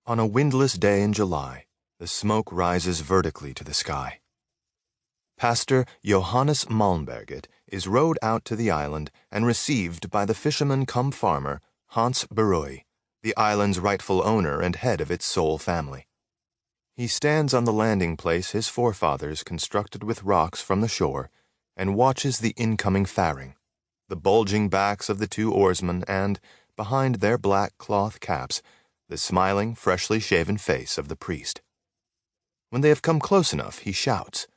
On a windless day in July, the smoke rises vertically to the sky. Pastor Johannes Malmberget is rowed out to the island and received by the fisherman-cum-farmer Hans Barrøy, the island's rightful owner and head of its sole family. He stands on the landing place his forefathers constructed with rocks from the shore and watches the incoming faring, the bulging backs of the two oarsmen and, behind their black cloth caps, the smiling, freshly shaven face of the priest. When they have come close enough, he shouts,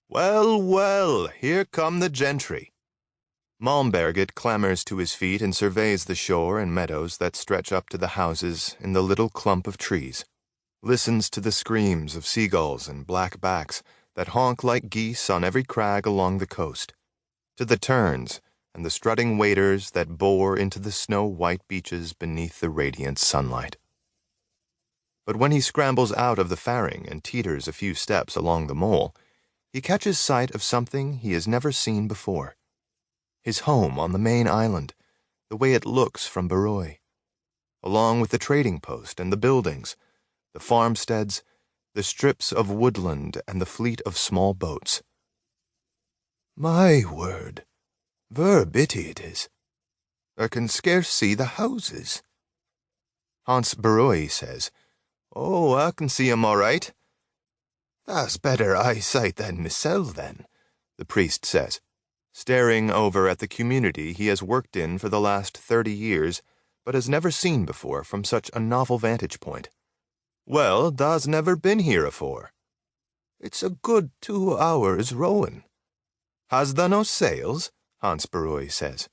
"Well, well, here come the gentry." Malmberget clambers to his feet and surveys the shore and meadows that stretch up to the houses in the little clump of trees, listens to the screams of seagulls and black backs that honk like geese on every crag along the coast, to the terns and the strutting waders that bore into the snow-white beaches beneath the radiant sunlight. But when he scrambles out of the faring and teeters a few steps along the mole, he catches sight of something he has never seen before. His home on the main island, the way it looks from Barrøy, along with the trading post and the buildings, the farmsteads, the strips of woodland and the fleet of small boats. My word, ver bitty it is. I can scarce see the houses. Hans Barrøy says, "Oh, I can see 'em all right." "That's better eyesight than mysel' then," the priest says, staring over at the community he has worked in for the last 30 years, but has never seen before from such a novel vantage point. "Well, da's never been here afore." "It's a good 2 hours rowin'." "Has tha no sails?" Hans Barrøy says.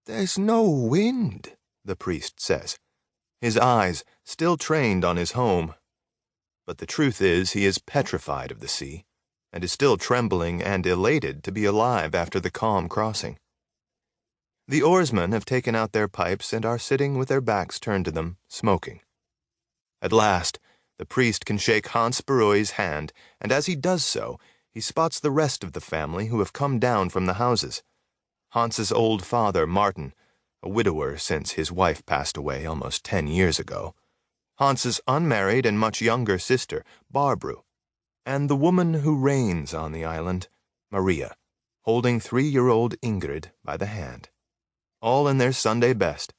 "There's no wind," the priest says, his eyes still trained on his home. But the truth is he is petrified of the sea, and is still trembling and elated to be alive after the calm crossing. The oarsmen have taken out their pipes and are sitting with their backs turned to them, smoking. At last, the priest can shake Hans Barrøy's hand, and as he does so, he spots the rest of the family who have come down from the houses. Hans's old father, Martin, a widower since his wife passed away almost 10 years ago, Hans's unmarried and much younger sister, Barbro, and the woman who reigns on the island, Maria, holding 3-year-old Ingrid by the hand. All in their Sunday best.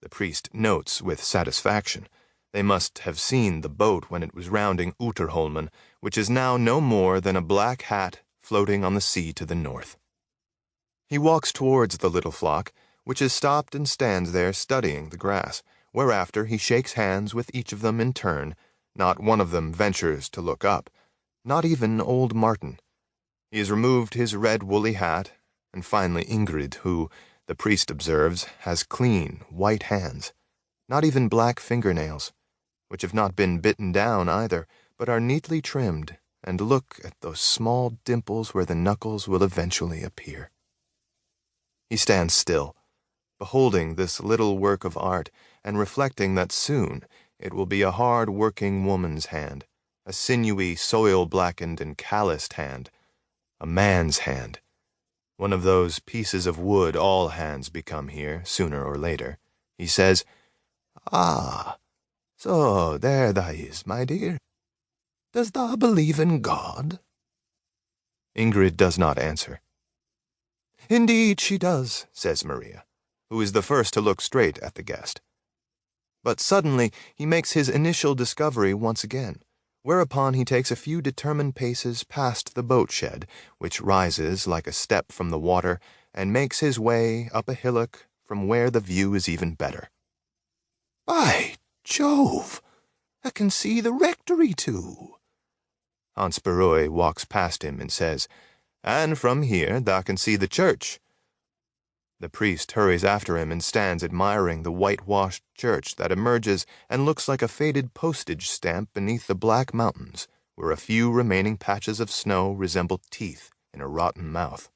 The priest notes with satisfaction. They must have seen the boat when it was rounding Uterholmen, which is now no more than a black hat floating on the sea to the north. He walks towards the little flock, which has stopped and stands there studying the grass, whereafter he shakes hands with each of them in turn. Not one of them ventures to look up, not even old Martin. He has removed his red woolly hat, and finally Ingrid, who, the priest observes, has clean, white hands, not even black fingernails, which have not been bitten down either, but are neatly trimmed, and look at those small dimples where the knuckles will eventually appear. He stands still, beholding this little work of art, and reflecting that soon it will be a hard-working woman's hand, a sinewy, soil-blackened and calloused hand, a man's hand, one of those pieces of wood all hands become here, sooner or later. He says, "Ah, so there tha is, my dear. Does thou believe in God?" Ingrid does not answer. "Indeed she does," says Maria, who is the first to look straight at the guest. But suddenly he makes his initial discovery once again, whereupon he takes a few determined paces past the boat shed, which rises like a step from the water, and makes his way up a hillock from where the view is even better. "By Jove, I can see the rectory too." Hans Barrøy walks past him and says, "And from here thou can see the church." The priest hurries after him and stands admiring the whitewashed church that emerges and looks like a faded postage stamp beneath the black mountains, where a few remaining patches of snow resemble teeth in a rotten mouth.